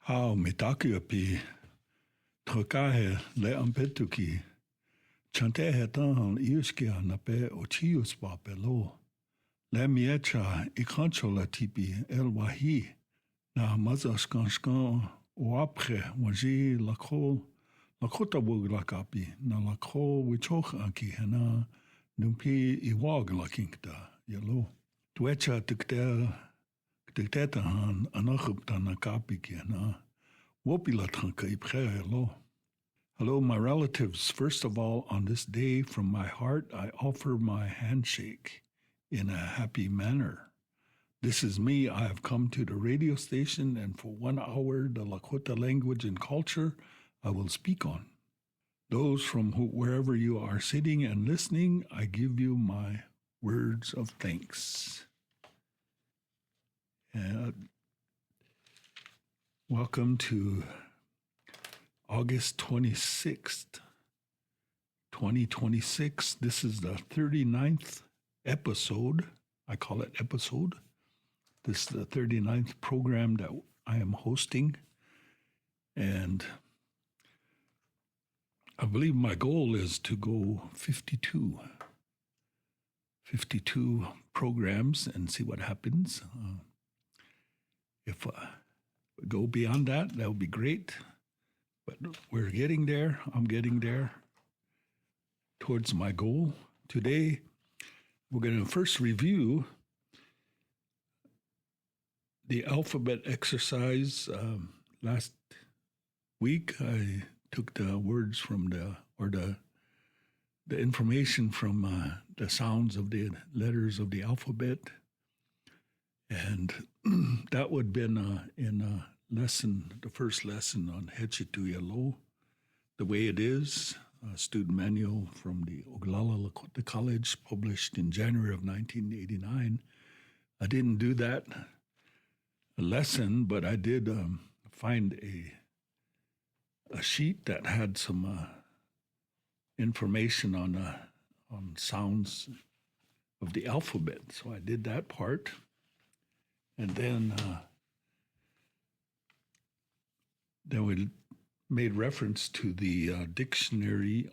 How mitakuapi trokahe le ampetuki chante hetan iuskia nape ochius papelo le miecha ikanchola tipi el wahi na mazaskanshkan oapre waji lakota wuglakapi na lako wichoch anki hena numpi iwag lakinkta yelo tuecha Dictatahan anachuptana kapikena wopilatran KIPI. Hello, my relatives. First of all, on this day from my heart, I offer my handshake in a happy manner. This is me. I have come to the radio station, and for 1 hour, the Lakota language and culture I will speak on. Those from wherever you are sitting and listening, I give you my words of thanks. Welcome to August 26th, 2026. This is the 39th episode. I call it episode. This is the 39th program that I am hosting. And I believe my goal is to go 52 programs and see what happens. If we go beyond that, that would be great. But we're getting there. I'm getting there towards my goal. Today, we're going to first review the alphabet exercise. Last week, I took the words from the information from the sounds of the letters of the alphabet. And that would have been in the first lesson on Hechitu Yalo, the way it is, a student manual from the Oglala Lakota College, published in January of 1989. I didn't do that lesson, but I did find a sheet that had some information on sounds of the alphabet. So I did that part. And then we made reference to the dictionary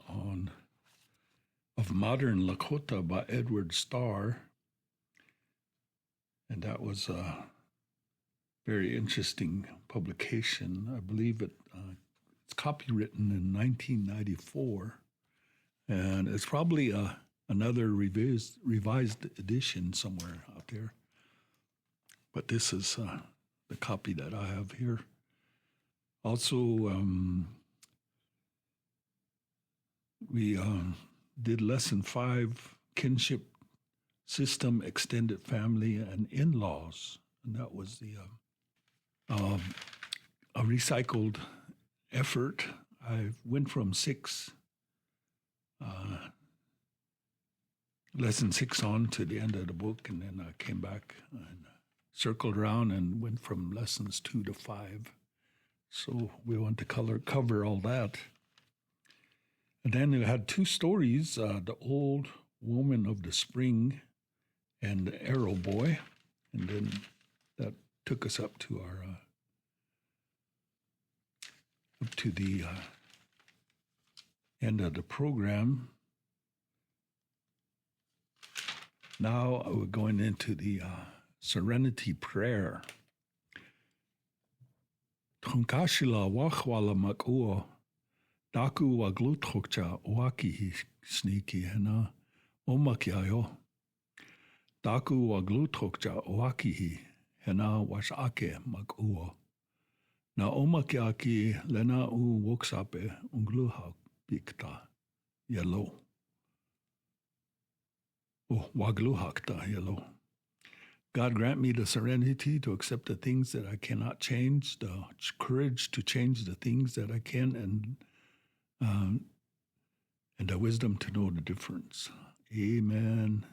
of modern Lakota by Edward Starr, and that was a very interesting publication. I believe it's copywritten in 1994, and it's probably another revised edition somewhere out there. But this is the copy that I have here. Also, we did lesson 5, kinship system, extended family, and in-laws. And that was a recycled effort. I went from 6, lesson 6 on to the end of the book, and then I came back and circled around and went from lessons 2 to 5. So we want to cover all that. And then we had 2 stories, the Old Woman of the Spring and the Arrow Boy. And then that took us up to the end of the program. Now we're going into the Serenity Prayer. Trunkashila wachwala makua daku wa glutrokcha oaki sniki hena omakiayo. Daku wa glutrokcha oaki hena wasake makua. Na omakiaki lena u woksape ungluha pikta yellow. Oh, wagluhakta yellow. God grant me the serenity to accept the things that I cannot change, the courage to change the things that I can, and the wisdom to know the difference. Amen.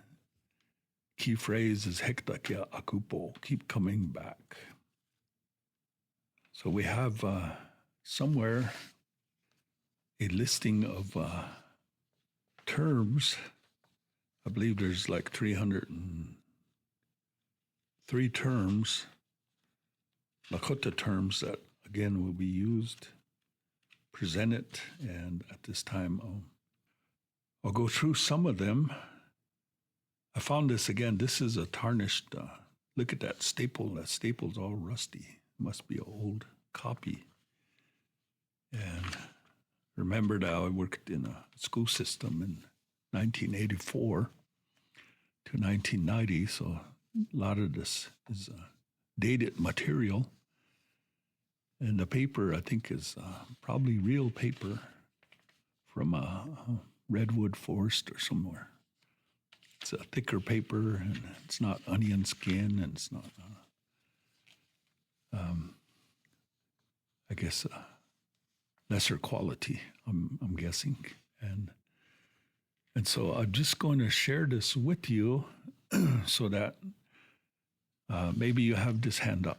Key phrase is hektakia akupo, keep coming back. So we have somewhere a listing of terms. I believe there's like 303 terms, Lakota terms that again will be used, presented, and at this time I'll go through some of them. I found this again. This is a tarnished, look at that staple. That staple's all rusty. Must be an old copy. And remember that I worked in a school system in 1984 to 1990, so a lot of this is dated material. And the paper, I think, is probably real paper from a redwood forest or somewhere. It's a thicker paper, and it's not onion skin, and it's not, I guess, lesser quality, I'm guessing. And so I'm just going to share this with you so that maybe you have this hand up,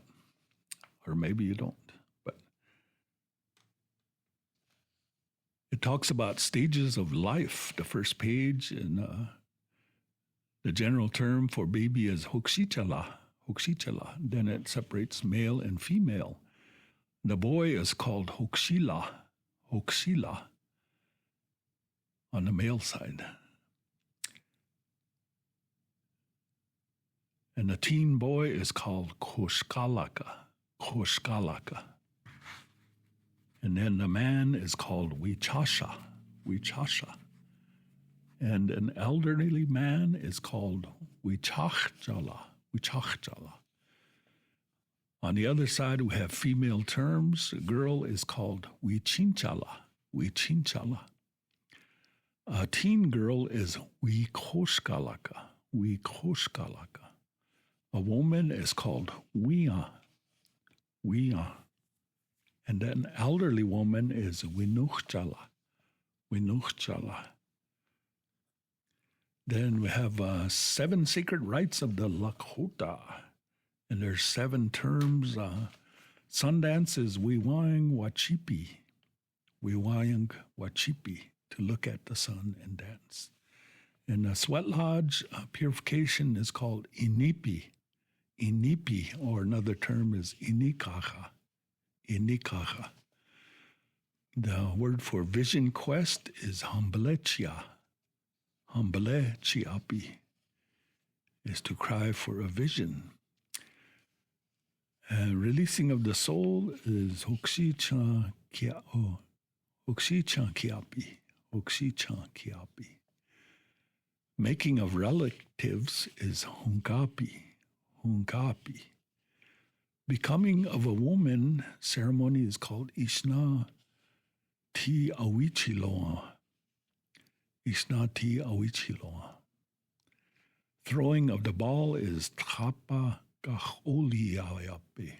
or maybe you don't. But it talks about stages of life, the first page, and the general term for baby is hoksichala. Then it separates male and female. The boy is called hoksila on the male side. And the teen boy is called koshkalaka. And then the man is called wichasha. And an elderly man is called wichachjala. On the other side, we have female terms. A girl is called wichinchala. A teen girl is wikoshkalaka. A woman is called wia. And then elderly woman is winuchchala. Then we have 7 sacred rites of the Lakota. And there's 7 terms. Sundance is wiwang wachipi, to look at the sun and dance. And the sweat lodge purification is called inipi, or another term is inikaha. The word for vision quest is hambelechiapi, is to cry for a vision. Releasing of the soul is hoksichan kiapi. Making of relatives is hunkapi. Becoming of a woman ceremony is called Ishna ti awichiloa. Throwing of the ball is Trapa gacholiayapi.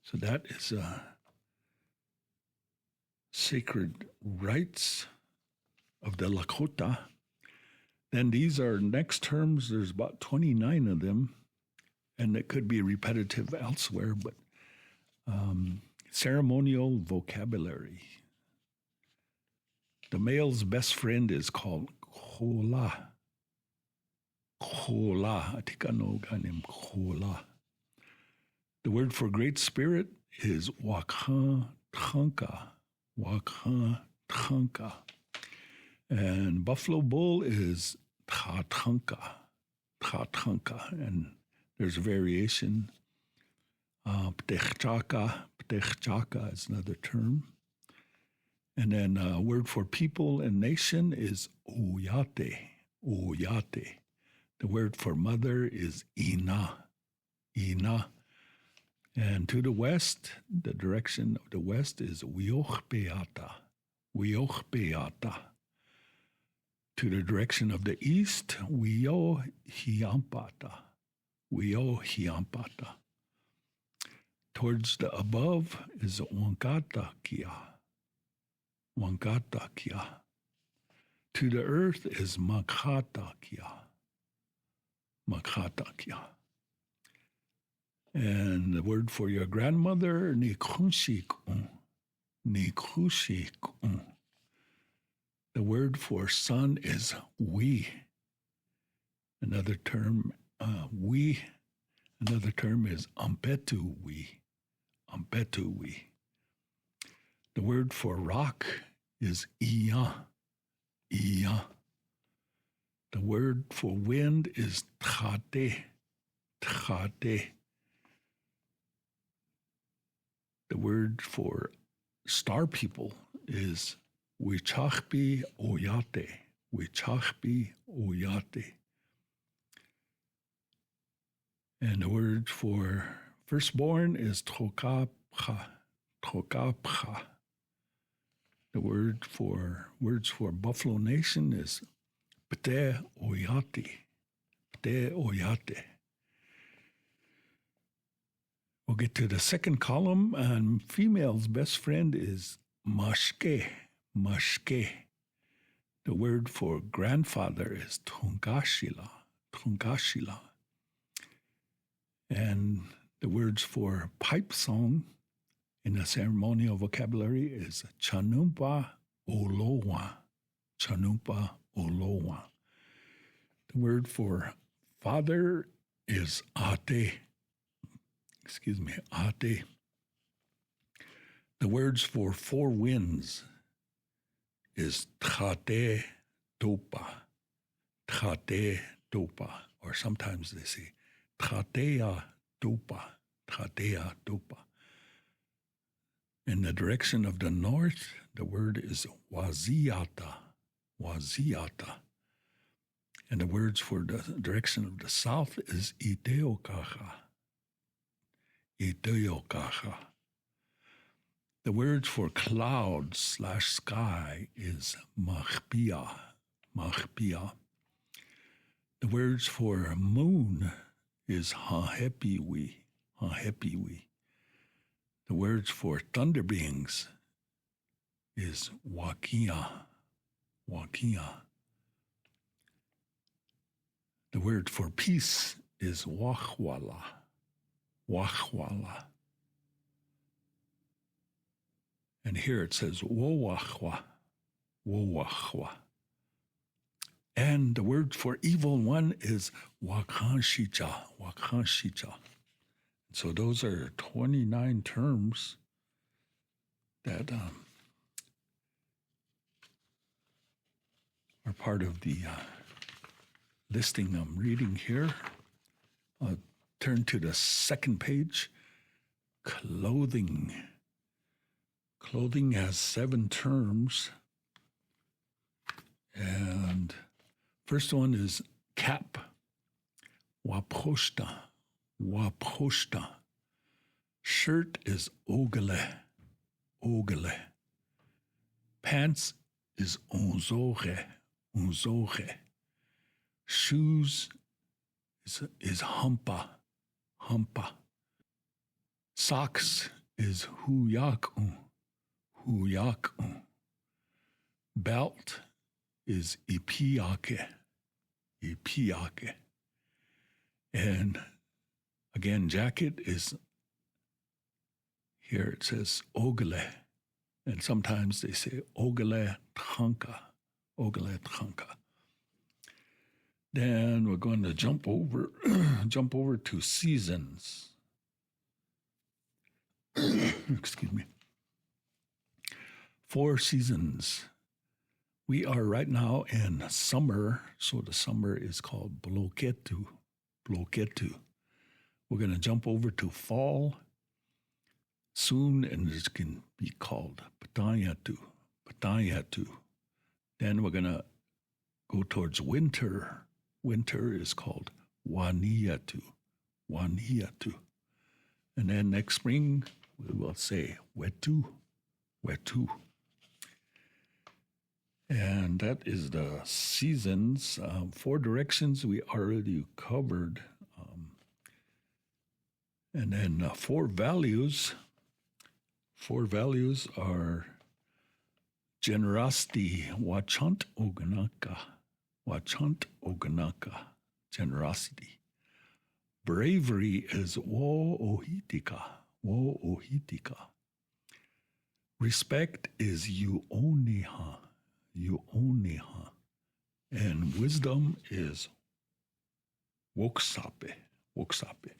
So that is sacred rites of the Lakota. Then these are next terms. There's about 29 of them, and it could be repetitive elsewhere, but ceremonial vocabulary. The male's best friend is called Kola. I think I know a guy named Kola. The word for great spirit is Wakha Thanka. And buffalo bull is Tatanka. And there's a variation. Ptechchaka is another term. And then a word for people and nation is Oyate. The word for mother is Ina. And to the west, the direction of the west is Wiochbeata. To the direction of the east, Wiohiampata. Towards the above is Wankatakia. To the earth is Makatakia. And the word for your grandmother, Nikushikun. The word for son is we. Another term, we Another term is ampetuwi. Ampetuwi. The word for rock is iya. Iya. The word for wind is tkate. Tkate. The word for star people is wichachbi oyate. Wichachbi oyate. And the word for firstborn is trokapcha. Trokapcha. The words for Buffalo Nation is pte oyate. Pte oyate. We'll get to the second column, and female's best friend is mashke. Mashke. The word for grandfather is tungashila. Tungashila. And the words for pipe song in the ceremonial vocabulary is chanumpa olowa. Chanumpa olowa. The word for father is ate. Ate. The words for four winds is tkate topa. Tkate topa. Or sometimes they say tkatea topa. Tkatea topa. In the direction of the north, the word is waziata. Waziata. And the words for the direction of the south is ideokaha. Ideokaha. The word for cloud/sky is machpia. Machpia. The words for moon is hahepiwi. Hahepiwi. The words for thunder beings is wakia. Wakia. The word for peace is wachwala. Wachwala. And here it says wowachwa. Wowachwa. And the word for evil one is wakanshicha. Wakanshicha. So those are 29 terms that are part of the listing I'm reading here. I'll turn to the second page. Clothing. Clothing has 7 terms. And first one is cap. Waposhta. Waposhta. Shirt is ogele. Ogele. Pants is onzoge. Onzoge. Shoes is humpa. Humpa. Socks is huyaku. Huyaku. Belt is ipiake. Ipiake. And again, jacket is, here it says ogele. And sometimes they say ogele tchanka. Ogele tchanka. Then we're going to jump over to seasons. Excuse me. 4 seasons. We are right now in summer, so the summer is called bloketu. Bloketu. We're going to jump over to fall soon, and it can be called patayatu. Patayatu. Then we're going to go towards winter. Winter is called waniyatu. Waniyatu. And then next spring, we will say wetu. Wetu. And that is the seasons. 4 directions we already covered. And then 4 values. 4 values are generosity, wachant oganaka. Wachant oganaka, generosity. Bravery is wo ohitika. Wo ohitika. Respect is yuoniha. Yuoniha. And wisdom is woksape. Woksape.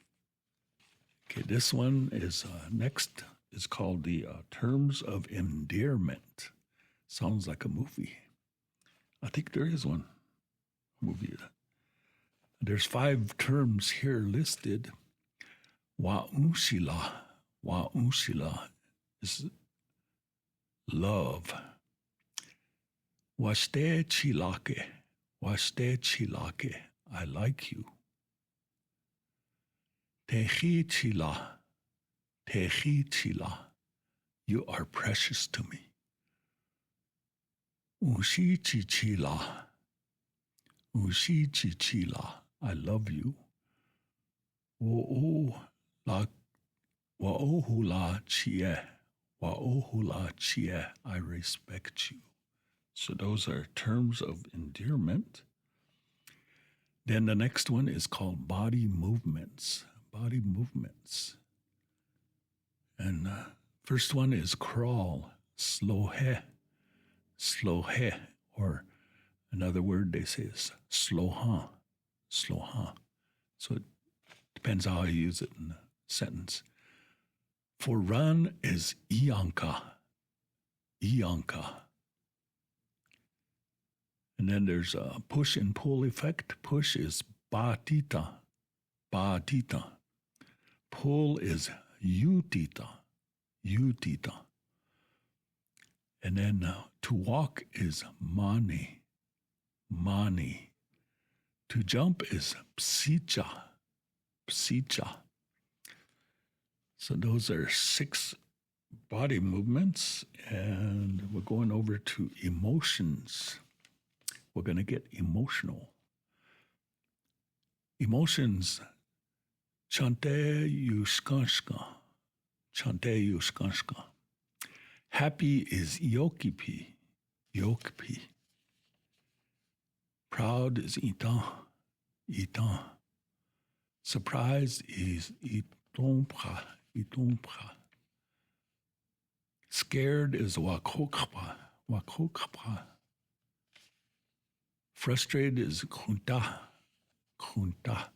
Okay, this one is next is called the Terms of Endearment. Sounds like a movie. I think there is one movie. There's 5 terms here listed. Wa'unsila. Wa'unsila is love. Waste chilake. Waste chilake. I like you. Teji chila. Teji chila. You are precious to me. Ushi chichila. Ushi chichila. I love you. Wa'ohula chie. Wa'ohula chie. I respect you. So those are terms of endearment. Then the next one is called body movements. Body movements. And first one is crawl. Slohe. Slohe. Or another word they say is sloha. Sloha. So it depends how you use it in a sentence. For run is ianka. Ianka. And then there's a push and pull effect. Push is batita. Batita. Pull is utita. Utita. And then to walk is mani. Mani. To jump is psicha. Psicha. So those are 6 body movements, and we're going over to emotions. We're going to get emotional. Emotions. Chante yushkanshka. Chante yushkanshka. Happy is yokipi. Yokipi. Proud is itan. Itan. Surprised is itompra. Itompra. Scared is wakokpa. Wakokpa. Frustrated is kunta. Kunta.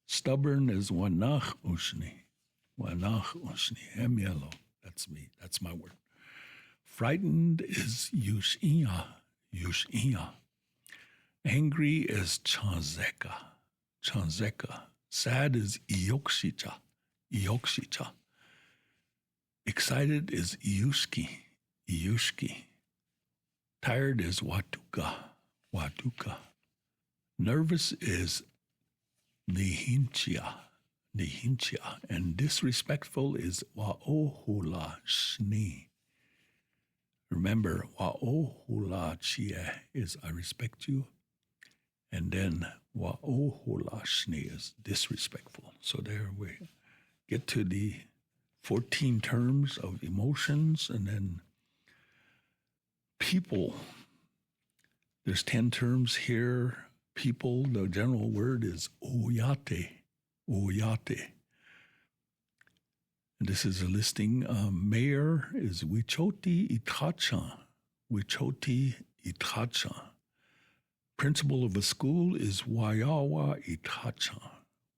Stubborn is wanach ushni. Wanach ushni. Hemielo. That's me. That's my word. Frightened is yushia. Yushia. Angry is chanzeka. Chanzeka. Sad is iokshicha. Iokshicha. Excited is iushki. Iushki. Tired is watuka. Watuka. Nervous is nihinchia. Nihinchia. And disrespectful is wa'ohula shni. Remember, wa'ohula chia is I respect you. And then wa'ohula shni is disrespectful. So there we get to the 14 terms of emotions, and then people. There's 10 terms here. People, the general word is oyate. Oyate. And this is a listing. Mayor is Wichoti Itacha. Wichoti Itacha. Principal of a school is Wayawa Itacha.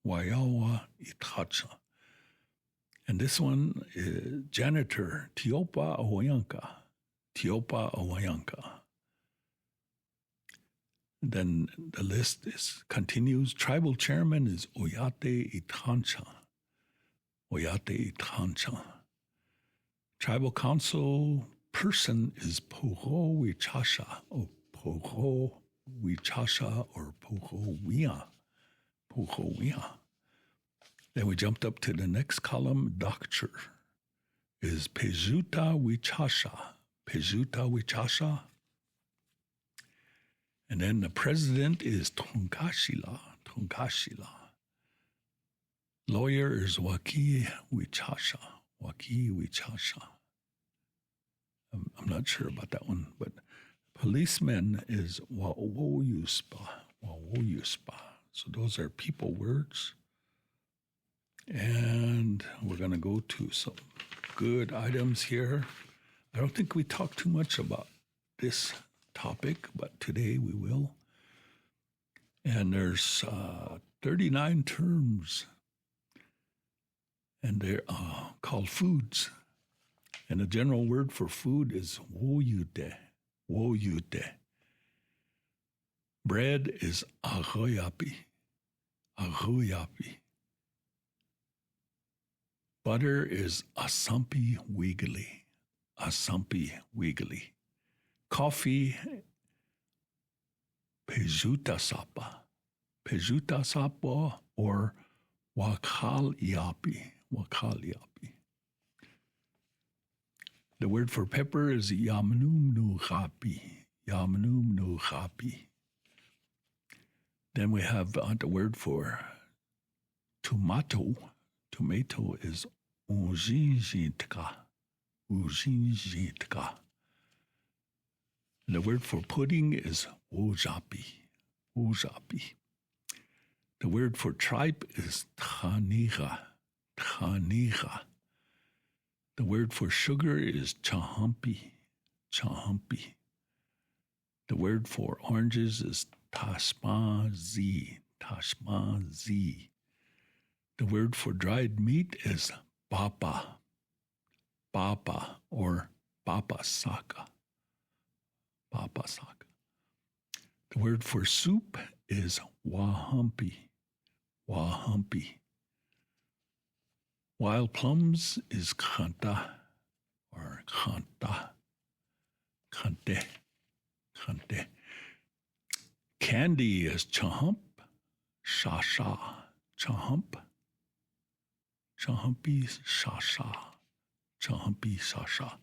Wayawa Itacha. And this one is janitor, Tiopa Awayanka. Tiopa Awayanka. Then the list continues. Tribal chairman is Oyate Itancha. Oyate Itancha. Tribal council person is Poho Wichasha. Oh, Poho Wichasha or Poho Wia. Poho Wia. Then we jumped up to the next column. Doctor is Pejuta Wichasha. Pejuta Wichasha. And then the president is Tonkashila. Tonkashila. Lawyer is Waki Wichasha. Waki Wichasha. I'm not sure about that one, but policeman is Wawoyuspa. Wawoyuspa. So those are people words. And we're going to go to some good items here. I don't think we talked too much about this topic, but today we will. And there's 39 terms. and they're called foods. And the general word for food is woyute, woyute. Bread is agoyapi, agoyapi. Butter is asampi wiggly, asampi wiggly. Coffee, pejuta sapa, or wakal yapi, wakal yapi. The word for pepper is yamnum nu chapi, yamnum nu chapi. Then we have the word for tomato. Tomato is ujinjitka, ujinjitka. The word for pudding is wojapi, wojapi. The word for tripe is tchaniga, tchaniga. The word for sugar is chahampi, chahampi. The word for oranges is tashmazi, tashmazi. The word for dried meat is papa, papa, or papa saka, papa saka. The word for soup is wahampi, wahampi. Wild plums is khanta, or khanta, khante, khante. Candy is chahump, shasha, chahump, chahumpy shasha, chahumpy shasha.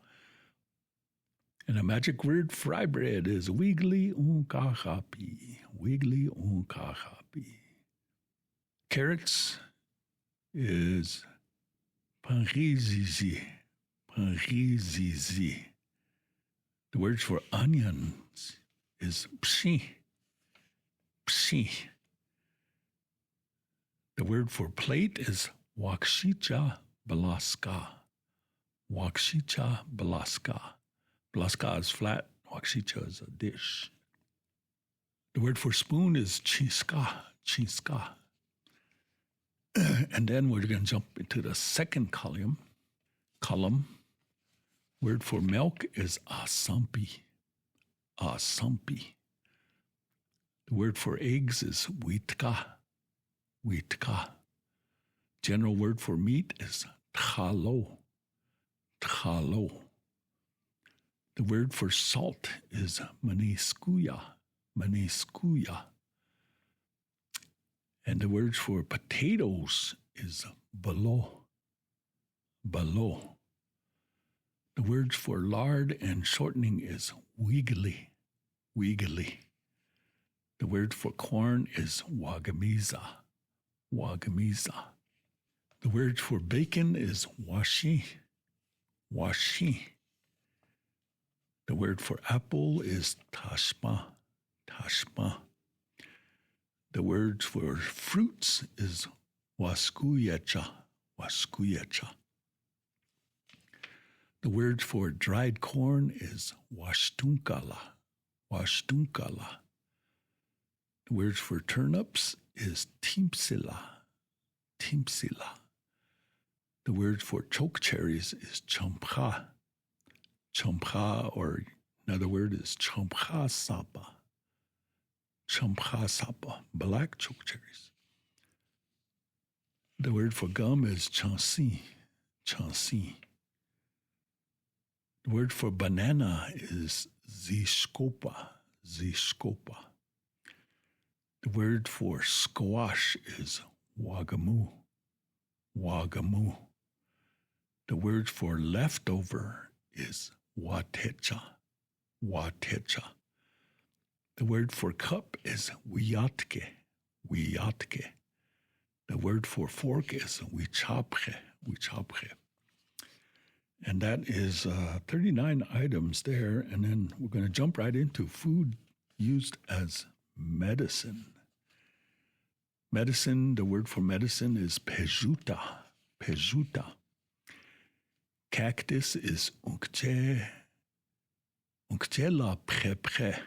And a magic word for fry bread is wiggly unkahapi, wiggly unkahapi. Carrots is panrizizi, panrizizi. The words for onions is pshi, pshi. The word for plate is wakshicha balaska, wakshicha balaska. Balaska is flat, wakshicha is a dish. The word for spoon is chiska, chiska. And then we're going to jump into the second column. Word for milk is asampi, asampi. The word for eggs is witka, witka. General word for meat is tchalo, tchalo. The word for salt is maniskuya, maniskuya. And the word for potatoes is balo, balo. The words for lard and shortening is wiggly, wiggly. The word for corn is wagamiza, wagamiza. The word for bacon is washi, washi. The word for apple is tashma, tashma. The word for fruits is waskuyecha, waskuyecha. The word for dried corn is washtunkala, washtunkala. The word for turnips is timpsila, timpsila. The word for choke cherries is champha, champha, or another word is champha sapa, champha sapa, black choke cherries. The word for gum is chansi, chansi. The word for banana is zishkopa, zishkopa. The word for squash is wagamu, wagamu. The word for leftover is watecha, watecha. The word for cup is wiatke, wiatke. The word for fork is wichapche, wichapche. And that is 39 items there. And then we're going to jump right into food used as medicine. Medicine, the word for medicine is pejuta, pejuta. Cactus is unkche la prepre,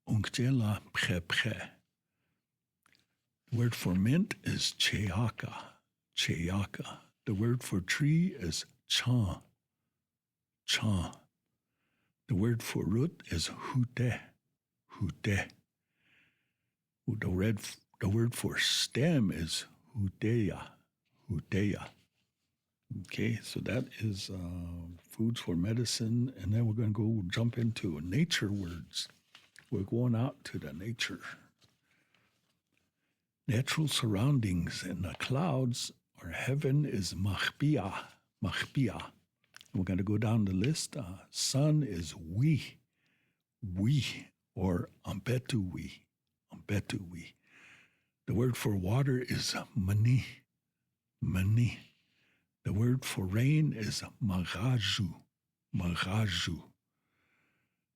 unkche la prepre. The word for mint is cheaka, cheaka. The word for tree is cha, cha. The word for root is hute, hute. The word for stem is huteya, huteya. Okay, so that is foods for medicine, and then we're going to go jump into nature words. We're going out to the nature. Natural surroundings in the clouds or heaven is machbia, machbia. We're going to go down the list. Sun is we, or ambetui, ambetui. The word for water is mani, mani. The word for rain is magaju, magaju.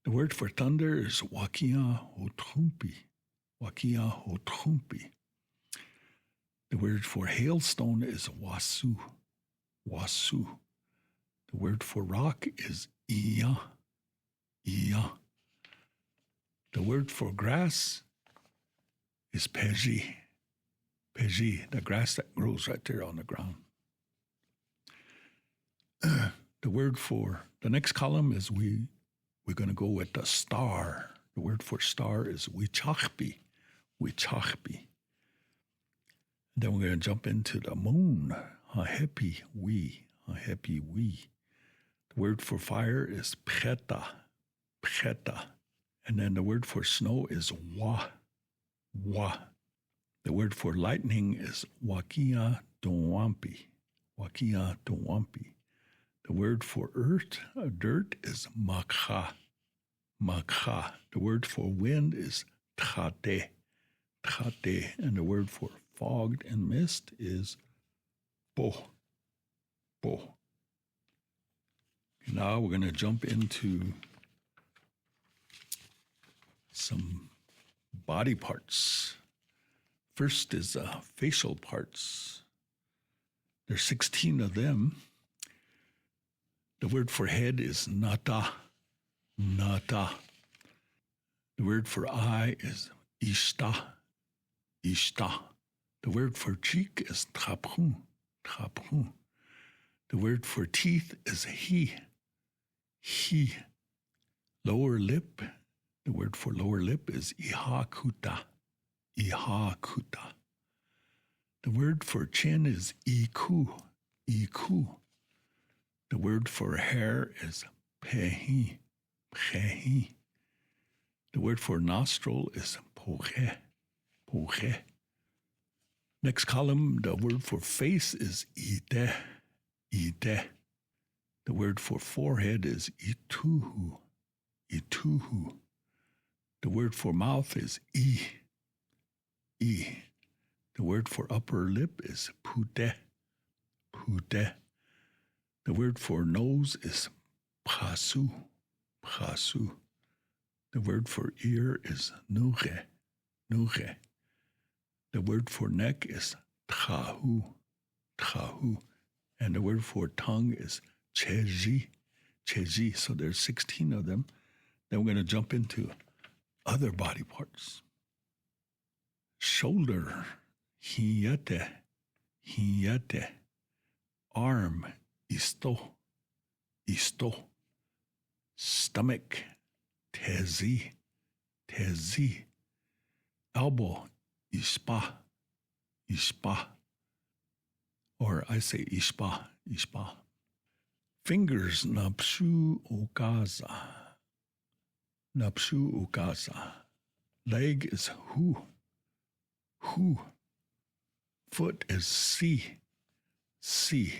The word for thunder is wakia hotrumpi, wakia hotrumpi. The word for hailstone is wasu, wasu. The word for rock is iya, iya. The word for grass is peji, peji, the grass that grows right there on the ground. The word for the next column is we're going to go with the star. The word for star is wichachpi, wichachpi. Then we're going to jump into the moon, hahepi we, hahepi we. The word for fire is pcheta, pcheta. And then the word for snow is wa, wa. The word for lightning is wakia donwampi, wakia donwampi. The word for earth, dirt, is makha, makha. The word for wind is trate, trate. And the word for fogged and mist is bo, bo. Now we're going to jump into some body parts. First is facial parts. There's 16 of them. The word for head is nata, nata. The word for eye is ishta, ishta. The word for cheek is trapru, trapru. The word for teeth is he. Lower lip, the word for lower lip is ihakuta, ihakuta. The word for chin is iku, iku. The word for hair is pehi, pehi. The word for nostril is poche, poche. Next column, the word for face is ide, ide. The word for forehead is ituhu, ituhu. The word for mouth is e. The word for upper lip is pude, pude. The word for nose is prasu, prasu. The word for ear is nuge, nuge. The word for neck is trahu, trahu. And the word for tongue is cheji, cheji. So there's 16 of them. Then we're going to jump into other body parts. Shoulder, hiyate, hiyate. Arm, isto, isto. Stomach, tezi, tezi. Elbow, ispa, ispa. Or I say ispa, ispa. Fingers, napshu ukaza, napshu ukaza. Leg is hu, hu. Foot is si, si.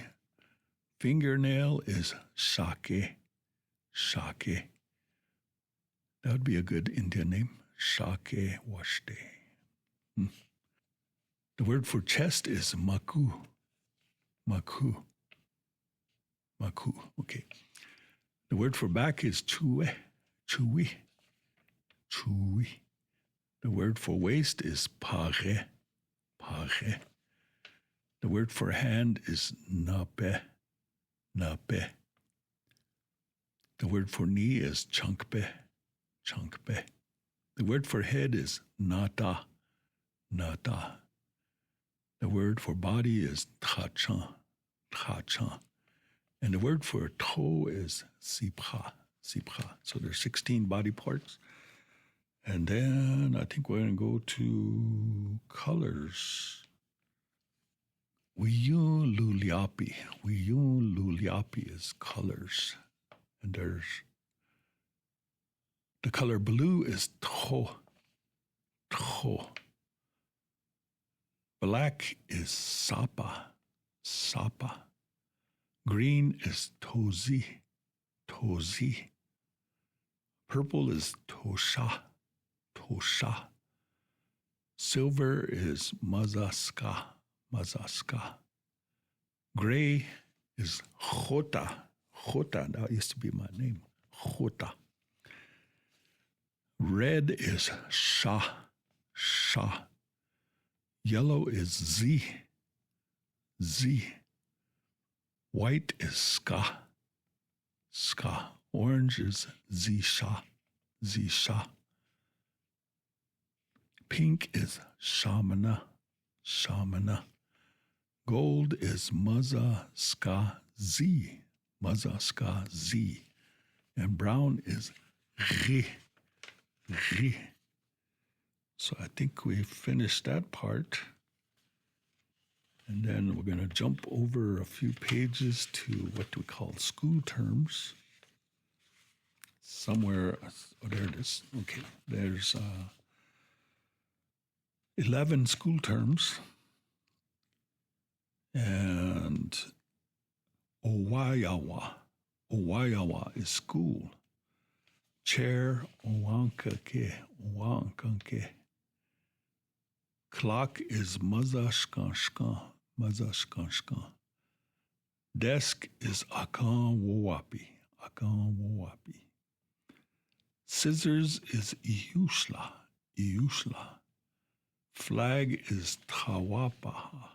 Fingernail is shake, shake. That would be a good Indian name, shake washte. The word for chest is maku, maku, maku. Okay. The word for back is chue, chewy, chewy. The word for waist is pare, pare. The word for hand is nape, nape. The word for knee is chunkpe, chunkpe. The word for head is nata, nata. The word for body is trachan, Tachan. And the word for toe is sipha. So there's 16 body parts. And then I think we're going to go to colors. Wiyun luliapi is colors. And there's the color blue is to. Black is sapa. Green is tozi. Purple is tosha. Silver is mazaska. Gray is Jota. That used to be my name. Jota. Red is Sha. Yellow is Z. White is Ska. Orange is Zisha. Pink is Shamana. Gold is Mazaska Z. And brown is Ri. So I think we finished that part. And then we're going to jump over a few pages to what we call school terms. Somewhere, oh, there it is. Okay, there's 11 school terms. And Owayawa is school. Chair, owankake. Clock is mazashkanshkan. Desk is akan wowapi. Scissors is iushla. Flag is tawapaha.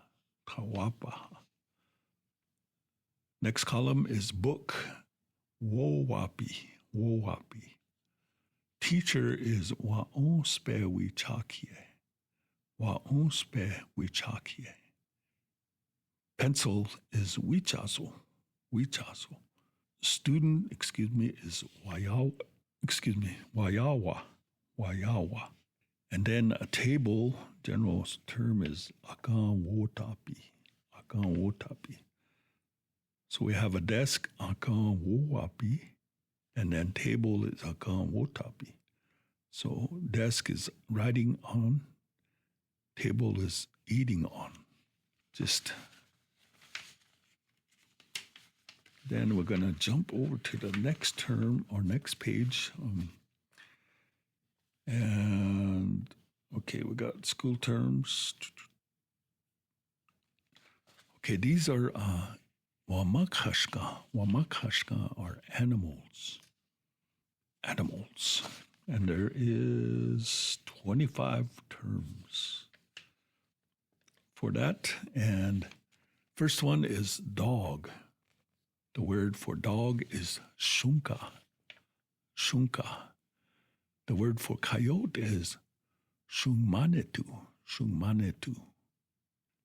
Next column is book. Wowapi. Teacher is waonspe wichakie. Pencil is wichazo. Student, is wayawa. And then a table, general term is akan wotapi. So we have a desk, akan wowapi, and then table is akan wotapi. So desk is writing on, table is eating on. Then we're going to jump over to the next term or next page. And okay, we got school terms. Okay, these are Wamakhashka. Wamakhashka are animals. And there is 25 terms for that. And first one is dog. The word for dog is shunka. The word for coyote is shungmanetu.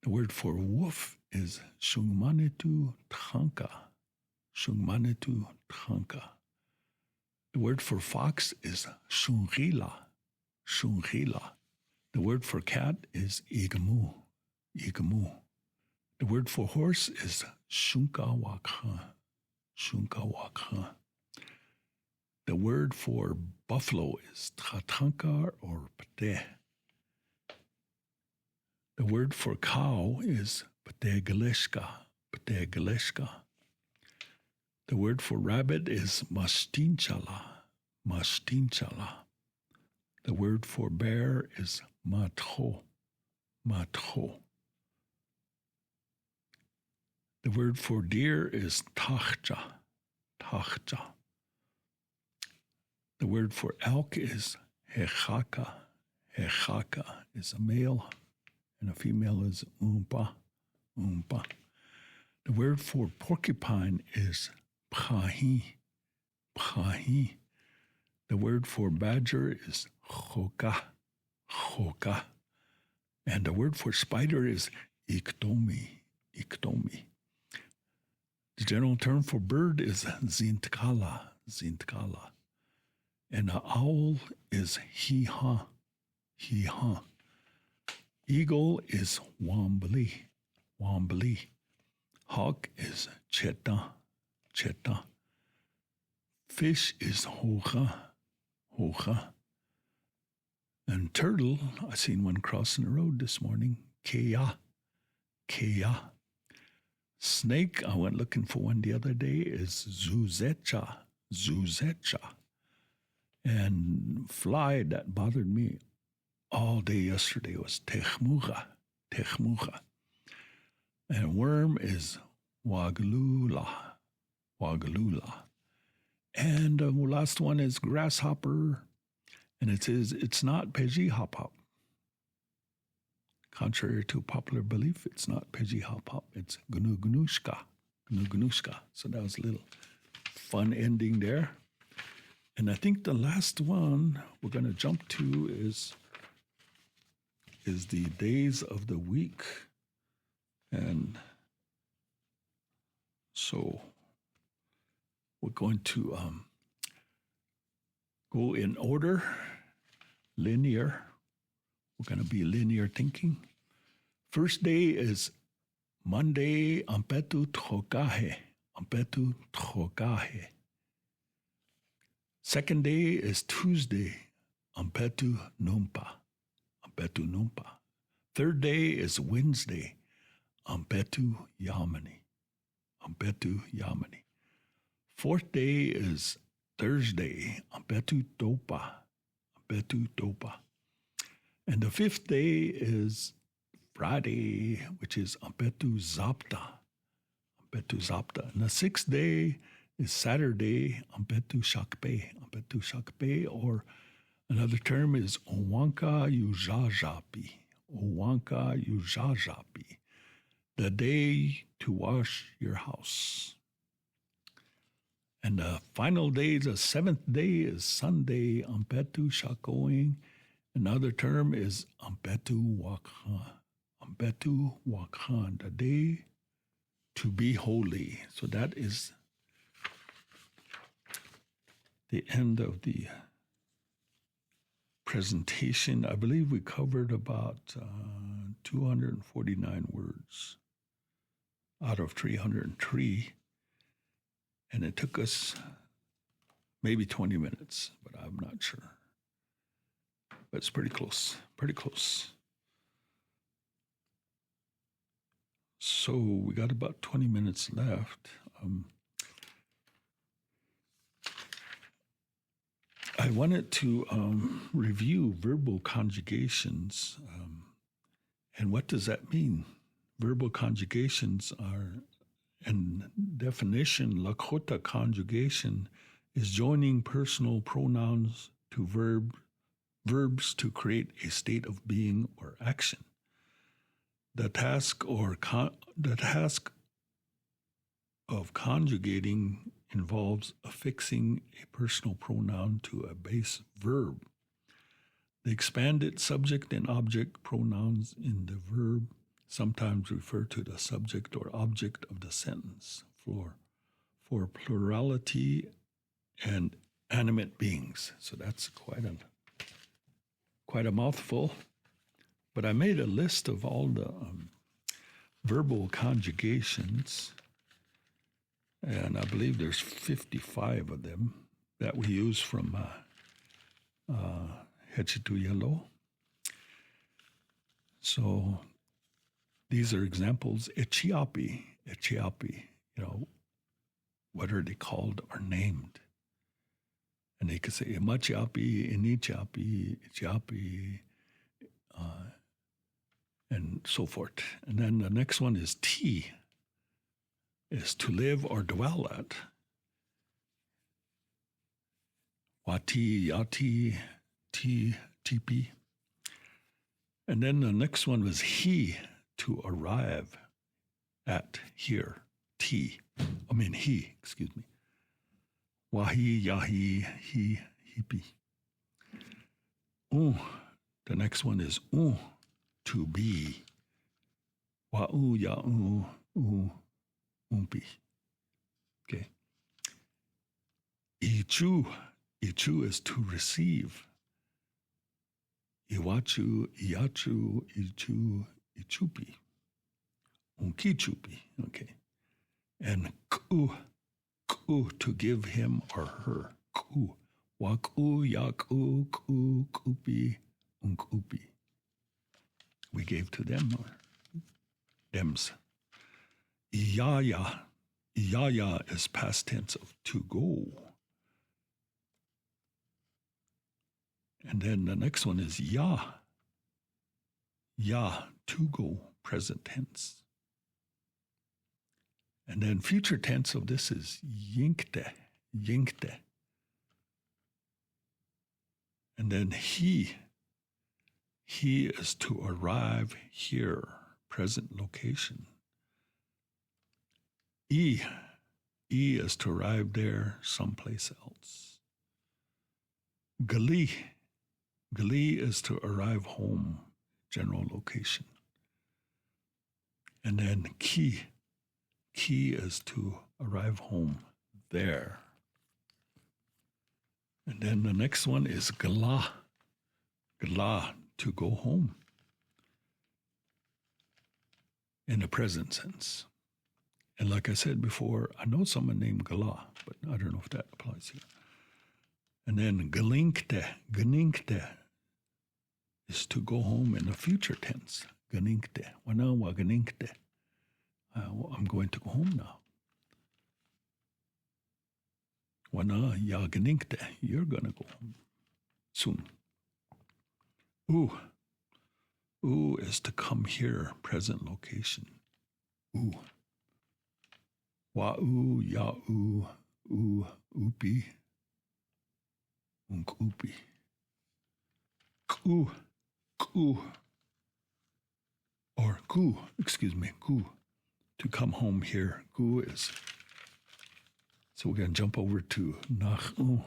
The word for wolf is shungmanetu tranka. The word for fox is shungrila. The word for cat is igamu. The word for horse is shunkawakha. The word for buffalo is tratanka or pate. The word for cow is pategaleshka. The word for rabbit is mastinchala. The word for bear is matro. The word for deer is tachja. The word for elk is hechaka. Hechaka is a male, and a female is umpa. The word for porcupine is phahi. The word for badger is choka. And the word for spider is iktomi. general term for bird is zintkala. And an owl is hee-haw. Eagle is wambly. Hawk is cheta. Fish is hoja. And turtle, I seen one crossing the road this morning, kea. Snake, I went looking for one the other day, is zuzecha. And fly that bothered me all day yesterday was techmuga. And worm is wagalula. And the last one is grasshopper. And it says it's not peji hop. Contrary to popular belief, it's not peji hop. It's gnu-gnushka. So that was a little fun ending there. And I think the last one we're going to jump to is the days of the week. And so we're going to go in order, linear. We're going to be linear thinking. First day is Monday, ampetu trokahe. Second day is Tuesday, ampetu numpa. Third day is Wednesday, ampetu yamani. Fourth day is Thursday, ampetu dopa. And the fifth day is Friday, which is ampetu zapta. And the sixth day is Saturday, ampetu shakpe, or another term is owanka yujajapi, the day to wash your house. And the final day, the seventh day, is Sunday, ampetu shakoing. Another term is ampetu wakhan, the day to be holy. So that is the end of the presentation. I believe we covered about 249 words out of 303. And it took us maybe 20 minutes, but I'm not sure. But it's pretty close. So we got about 20 minutes left. I wanted to review verbal conjugations. And what does that mean? Verbal conjugations are, in definition, Lakota conjugation is joining personal pronouns to verbs to create a state of being or action. The task of conjugating involves affixing a personal pronoun to a base verb. The expanded subject and object pronouns in the verb sometimes refer to the subject or object of the sentence for plurality and animate beings. So that's quite a mouthful. But I made a list of all the verbal conjugations, and I believe there's 55 of them that we use from Hechituyelo. So these are examples. Echiapi, what are they called or named? And they could say Emachiapi, Inichiapi, Echiapi, and so forth. And then the next one is T, is to live or dwell at. Wati, Yati, Tipi. And then the next one was he, to arrive at, here. He. Wahi, Yahi, he, hipi. The next one is to be. Wa'u, ya'u, umpi. Okay. Ichu is to receive. Iwachu, Iachu, Ichu, Ichupi. Unkichupi. Okay. And ku to give him or her. Ku. Waku, yaku, ku, kupi, unkupi. We gave to them or thems. Iyaya is past tense of to go. And then the next one is ya. Ya, to go, present tense. And then future tense of this is yinkte. And then he is to arrive here, present location. E is to arrive there, someplace else. Gali is to arrive home, general location. And then ki is to arrive home there. And then the next one is gala, to go home in the present sense. And like I said before, I know someone named Gala, but I don't know if that applies here. And then ganinkte is to go home in the future tense. Ganinkte, wana wa ganinkte. I'm going to go home now. Wana ya ganinkte, you're going to go home soon. Ooh is to come here, present location. Ooh. Wa'u, ya'u, upi, unkupi. Ku, to come home here. Ku is, so we're going to jump over to nach'u,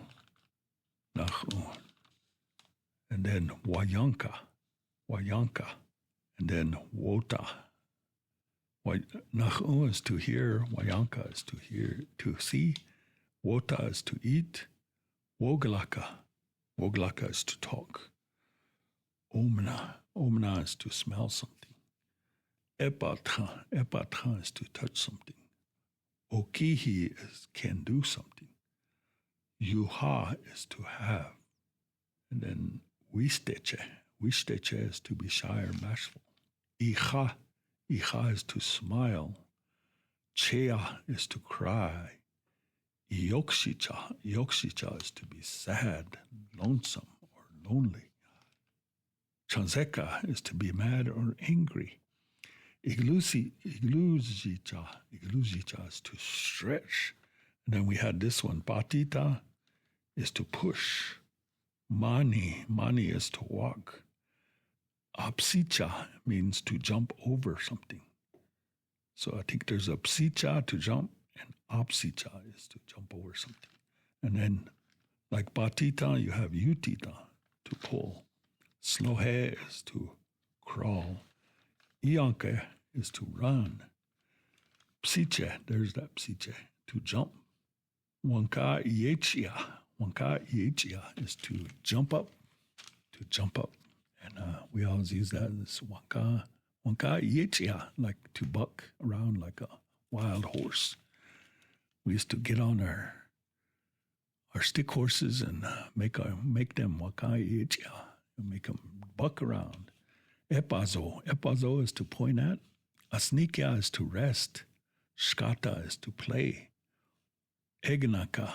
and then wayanka, and then wota. Nach'u is to hear, wayanka is to hear, to see, wota is to eat, woglaka is to talk, omna is to smell something, epatra is to touch something, okihi is can do something, yuha is to have, and then wisteche is to be shy or bashful, icha is to smile. Chea is to cry. Yokshicha is to be sad, lonesome, or lonely. Chanzeka is to be mad or angry. Igluzicha is to stretch. And then we had this one. Patita is to push. Mani is to walk. Apsicha means to jump over something. So I think there's a psicha to jump and apsicha is to jump over something. And then like patita, you have utita to pull. Slohe is to crawl. Ianke is to run. Psiche, there's that psiche, to jump. Wanka iechia is to jump up. And we always use that as wanka iechia, like to buck around like a wild horse. We used to get on our stick horses and make them wanka iechia and make them buck around. Epazo is to point at. Asnikia is to rest. Shkata is to play. Egnaka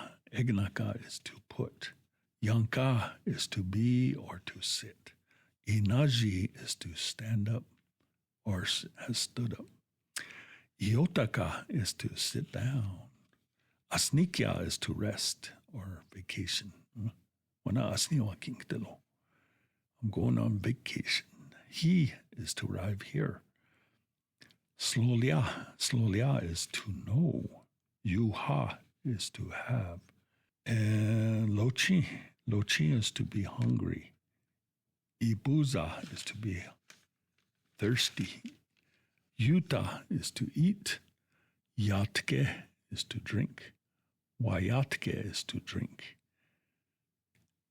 is to put. Yanka is to be or to sit. Inaji is to stand up or has stood up. Iotaka is to sit down. Asnikia is to rest or vacation. Wana asniwa kingtelo. I'm going on vacation. He is to arrive here. Slolia is to know. Yuha is to have. And Lochi is to be hungry. Ibuza is to be thirsty. Yuta is to eat. Yatke is to drink. Wayatke is to drink.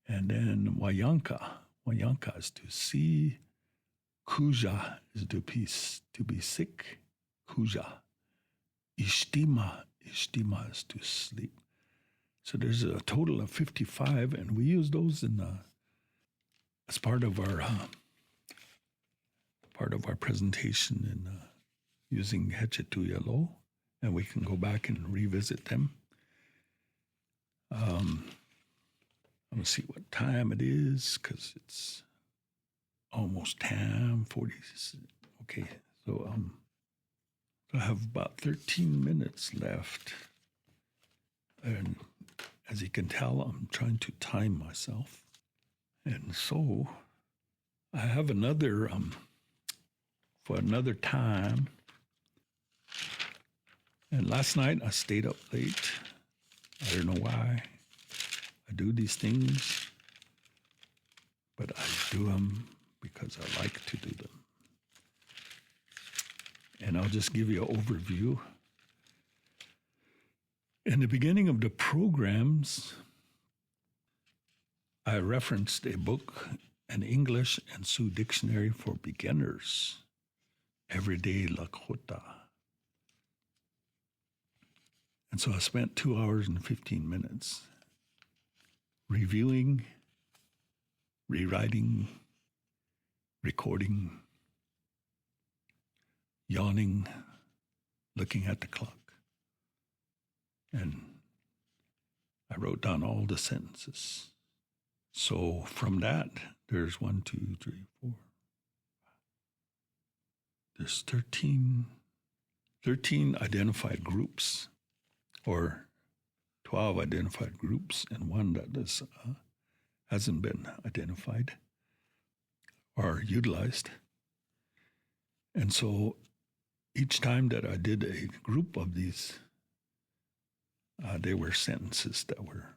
And then Wayanka is to see. Kuja is to be sick. Kuja. Ishtima is to sleep. So there's a total of 55, and we use those as part of our presentation in using Hechetuyalo, and we can go back and revisit them. I'm going to see what time it is, because it's almost time, 40. Okay, so I have about 13 minutes left. And as you can tell, I'm trying to time myself. And so I have another, for another time. And last night I stayed up late. I don't know why I do these things, but I do them because I like to do them. And I'll just give you an overview. In the beginning of the programs, I referenced a book, an English and Sioux dictionary for beginners, Everyday Lakota. And so I spent 2 hours and 15 minutes reviewing, rewriting, recording, yawning, looking at the clock. And I wrote down all the sentences. So from that, there's 1, 2, 3, 4. There's 13 identified groups, or 12 identified groups, and one that hasn't been identified or utilized. And so each time that I did a group of these, they were sentences that were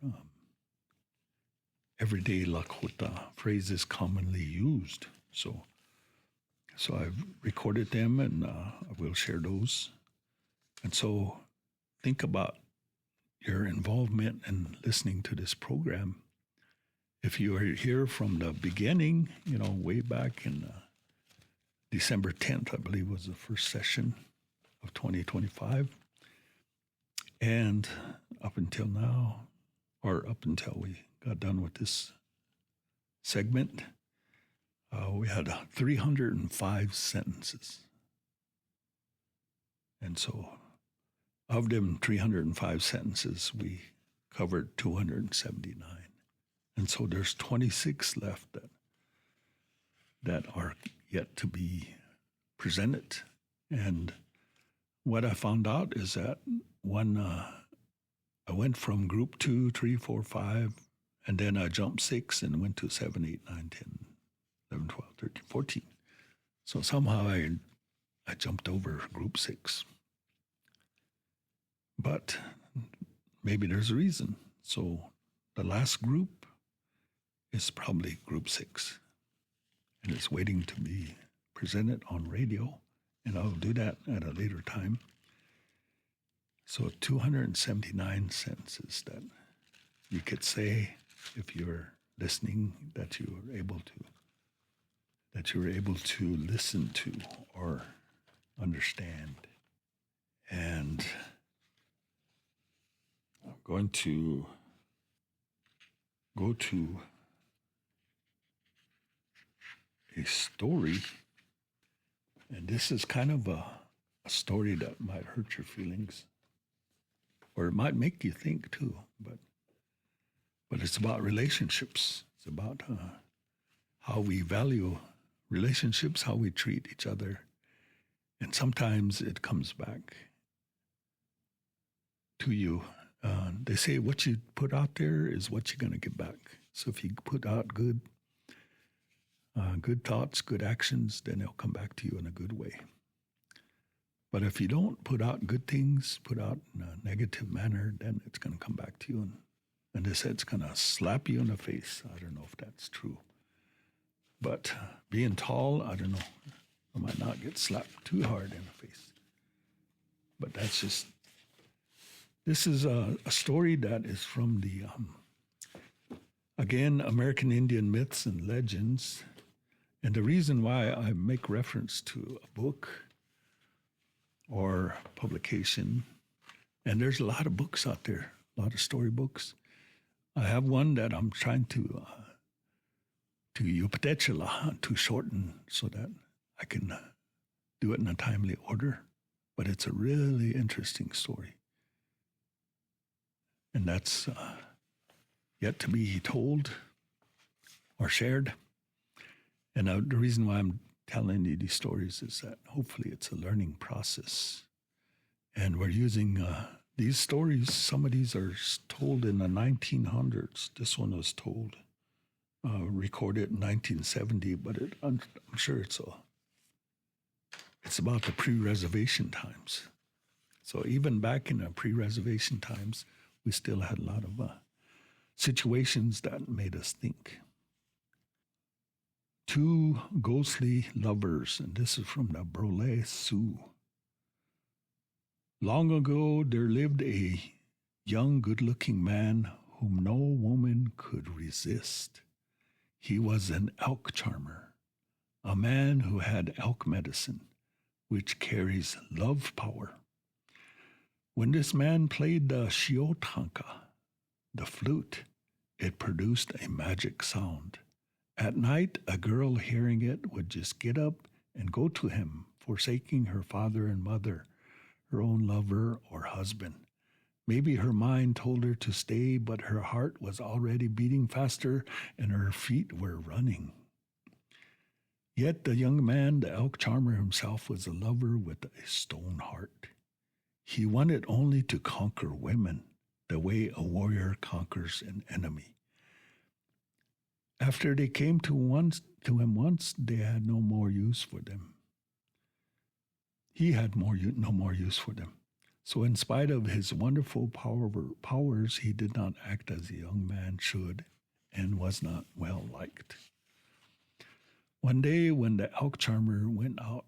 everyday Lakota phrases commonly used. So I've recorded them, and I will share those. And so think about your involvement in listening to this program. If you are here from the beginning, way back in December 10th, I believe was the first session of 2025. And up until now, or up until we got done with this segment, we had 305 sentences. And so of them 305 sentences, we covered 279. And so there's 26 left that are yet to be presented. And what I found out is that I went from group 2, 3, 4, 5, and then I jumped 6 and went to 7, 8, 9, 10, 11, 12, 13, 14. So somehow I jumped over group 6. But maybe there's a reason. So the last group is probably group 6. And it's waiting to be presented on radio. And I'll do that at a later time. So 279 sentences that you could say, if you're listening, that you were able to listen to or understand. And I'm going to go to a story, and this is kind of a story that might hurt your feelings, or it might make you think too, but it's about relationships. It's about how we value relationships, how we treat each other, and sometimes it comes back to you. They say what you put out there is what you're going to get back. So if you put out good thoughts, good actions, then they'll come back to you in a good way. But if you don't put out good things, put out in a negative manner, then it's going to come back to you. And they said it's going to slap you in the face. I don't know if that's true. But being tall, I don't know. I might not get slapped too hard in the face. But that's just This is a story that is from the, again, American Indian Myths and Legends. And the reason why I make reference to a book or publication, and there's a lot of books out there, a lot of storybooks. I have one that I'm trying to update to shorten so that I can do it in a timely order. But it's a really interesting story. And that's yet to be told or shared. And the reason why I'm telling you these stories is that hopefully it's a learning process. And we're using these stories. Some of these are told in the 1900s. This one was told, recorded in 1970, but I'm sure it's about the pre-reservation times. So even back in the pre-reservation times, we still had a lot of situations that made us think. Two ghostly lovers, and this is from the Brole Sioux. Long ago, there lived a young, good-looking man whom no woman could resist. He was an elk charmer, a man who had elk medicine, which carries love power. When this man played the shiotanka, the flute, it produced a magic sound. At night, a girl hearing it would just get up and go to him, forsaking her father and mother, her own lover or husband. Maybe her mind told her to stay, but her heart was already beating faster and her feet were running. Yet the young man, the elk charmer himself, was a lover with a stone heart. He wanted only to conquer women, the way a warrior conquers an enemy. After they came to him once, they had no more use for them. He had no more use for them. So in spite of his wonderful powers, he did not act as a young man should and was not well liked. One day when the elk charmer went out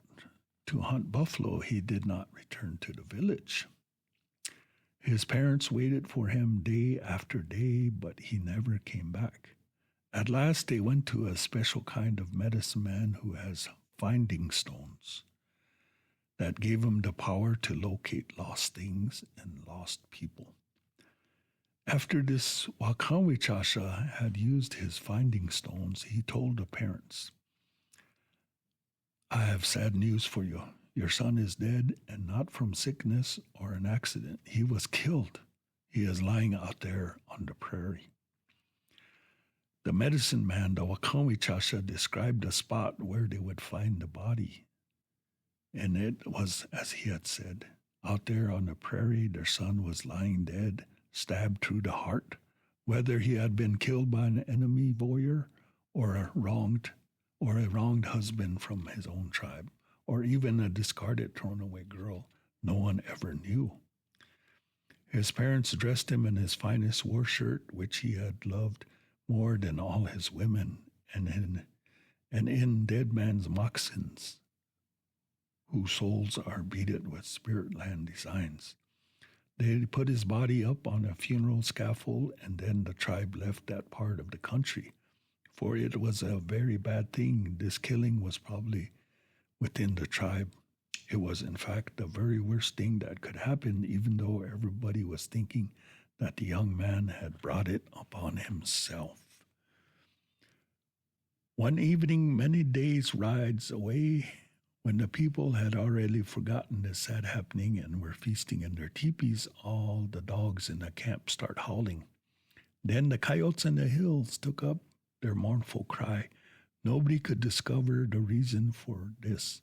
to hunt buffalo, he did not return to the village. His parents waited for him day after day, but he never came back. At last, they went to a special kind of medicine man who has finding stones that gave him the power to locate lost things and lost people. After this, Wakawichasha had used his finding stones, he told the parents, "I have sad news for you. Your son is dead, and not from sickness or an accident. He was killed. He is lying out there on the prairie." The medicine man, the Wakawichasha, described the spot where they would find the body. And it was as he had said. Out there on the prairie, their son was lying dead, stabbed through the heart. Whether he had been killed by an enemy warrior or a wronged husband from his own tribe, or even a discarded, thrown-away girl, no one ever knew. His parents dressed him in his finest war shirt, which he had loved more than all his women, and in dead man's moccasins, whose soles are beaded with spirit land designs. They put his body up on a funeral scaffold, and then the tribe left that part of the country, for it was a very bad thing. This killing was probably within the tribe. It was, in fact, the very worst thing that could happen, even though everybody was thinking that the young man had brought it upon himself. One evening, many days' rides away, when the people had already forgotten this sad happening and were feasting in their teepees, all the dogs in the camp start howling. Then the coyotes in the hills took up their mournful cry. Nobody could discover the reason for this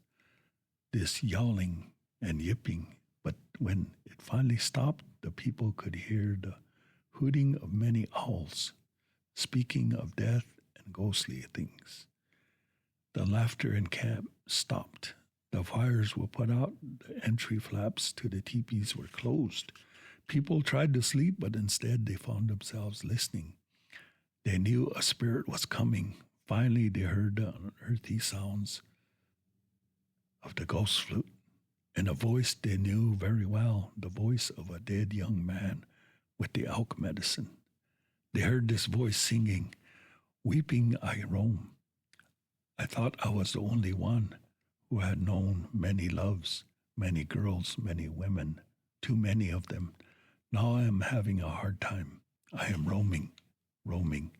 yowling and yipping, but when it finally stopped, the people could hear the hooting of many owls, speaking of death and ghostly things. The laughter in camp stopped. The fires were put out. The entry flaps to the teepees were closed. People tried to sleep, but instead they found themselves listening. They knew a spirit was coming. Finally, they heard the unearthly sounds of the ghost flute, and a voice they knew very well, the voice of a dead young man with the alk medicine. They heard this voice singing, "Weeping I roam." I thought I was the only one who had known many loves, many girls, many women, too many of them. Now I am having a hard time. I am roaming, roaming,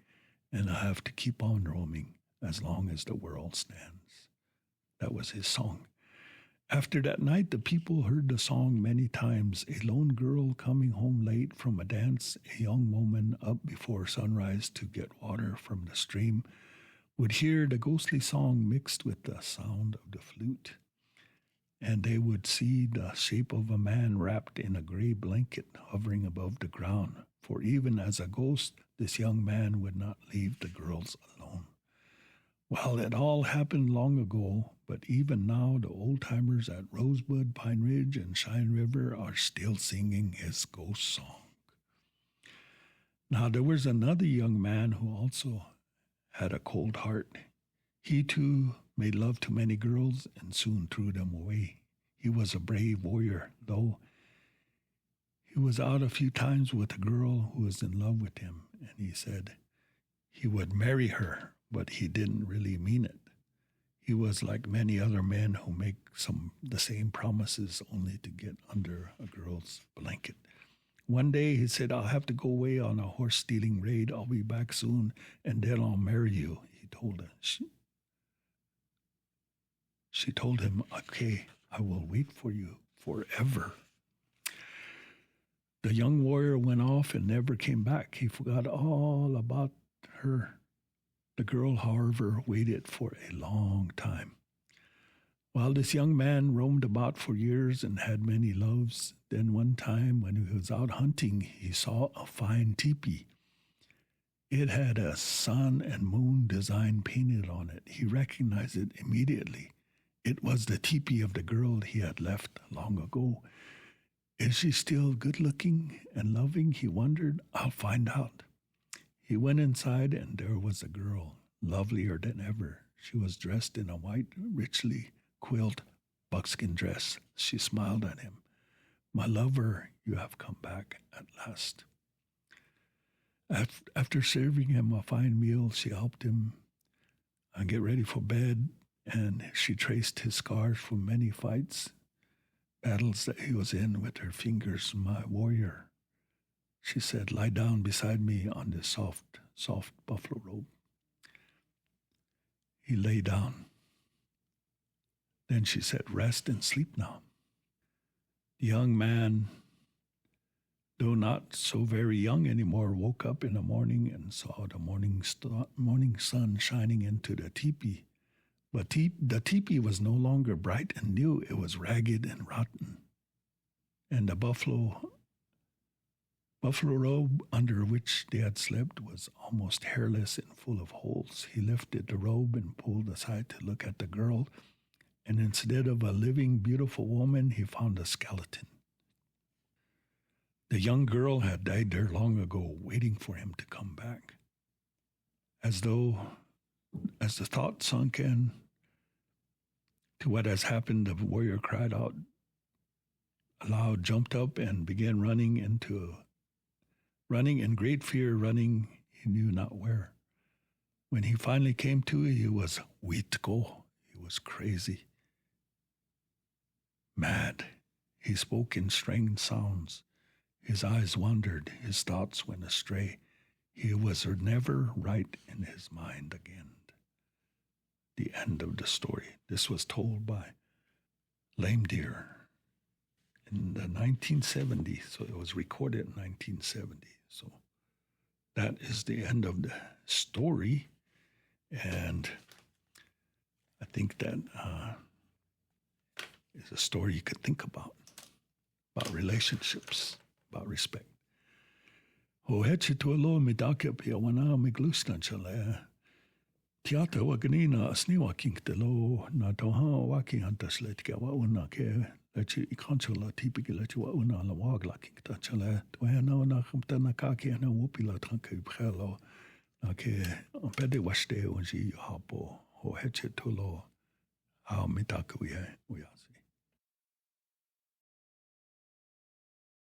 and I have to keep on roaming as long as the world stands. That was his song. After that night, the people heard the song many times. A lone girl coming home late from a dance, a young woman up before sunrise to get water from the stream, would hear the ghostly song mixed with the sound of the flute, and they would see the shape of a man wrapped in a gray blanket hovering above the ground. For even as a ghost, this young man would not leave the girls alone. Well, it all happened long ago, but even now the old-timers at Rosebud, Pine Ridge, and Cheyenne River are still singing his ghost song. Now, there was another young man who also had a cold heart. He, too, made love to many girls and soon threw them away. He was a brave warrior, though. He was out a few times with a girl who was in love with him, and he said he would marry her, but he didn't really mean it. He was like many other men who make the same promises only to get under a girl's blanket. One day he said, "I'll have to go away on a horse-stealing raid. I'll be back soon, and then I'll marry you," he told her. She told him, "Okay, I will wait for you forever." The young warrior went off and never came back. He forgot all about her. The girl, however, waited for a long time. While this young man roamed about for years and had many loves, then one time when he was out hunting, he saw a fine teepee. It had a sun and moon design painted on it. He recognized it immediately. It was the teepee of the girl he had left long ago. Is she still good-looking and loving? He wondered. I'll find out. He went inside, and there was a girl, lovelier than ever. She was dressed in a white, richly quilted buckskin dress. She smiled at him. "My lover, you have come back at last." After serving him a fine meal, she helped him get ready for bed, and she traced his scars from many fights, battles that he was in with her fingers. "My warrior," she said, "lie down beside me on this soft buffalo robe." He lay down. Then she said, "Rest and sleep now." The young man, though not so very young anymore, woke up in the morning and saw the morning sun shining into the teepee. But the teepee was no longer bright and new. It was ragged and rotten. And the buffalo robe under which they had slept was almost hairless and full of holes. He lifted the robe and pulled aside to look at the girl, and instead of a living, beautiful woman, he found a skeleton. The young girl had died there long ago, waiting for him to come back. As the thought sunk in to what has happened, the warrior cried out aloud, jumped up, and began running in great fear, running he knew not where. When he finally came to, he was Witko. He was crazy, mad. He spoke in strange sounds. His eyes wandered. His thoughts went astray. He was never right in his mind again. The end of the story. This was told by Lame Deer in the 1970s. So it was recorded in 1970. So that is the end of the story. And I think that is a story you could think about relationships, about respect. O heche tualo midake pia wana miglustan chale. Tiata waganina asniwa kingtelo na toha waki antaslet ke wa una ke lechi ikanchola tipiki lechi wa una la wagla kingta chale. Tuhe na kumtana kaki na wupila tanke bkhelo na ke pede washte unji hapo. O heche tulo how midake uya uyas.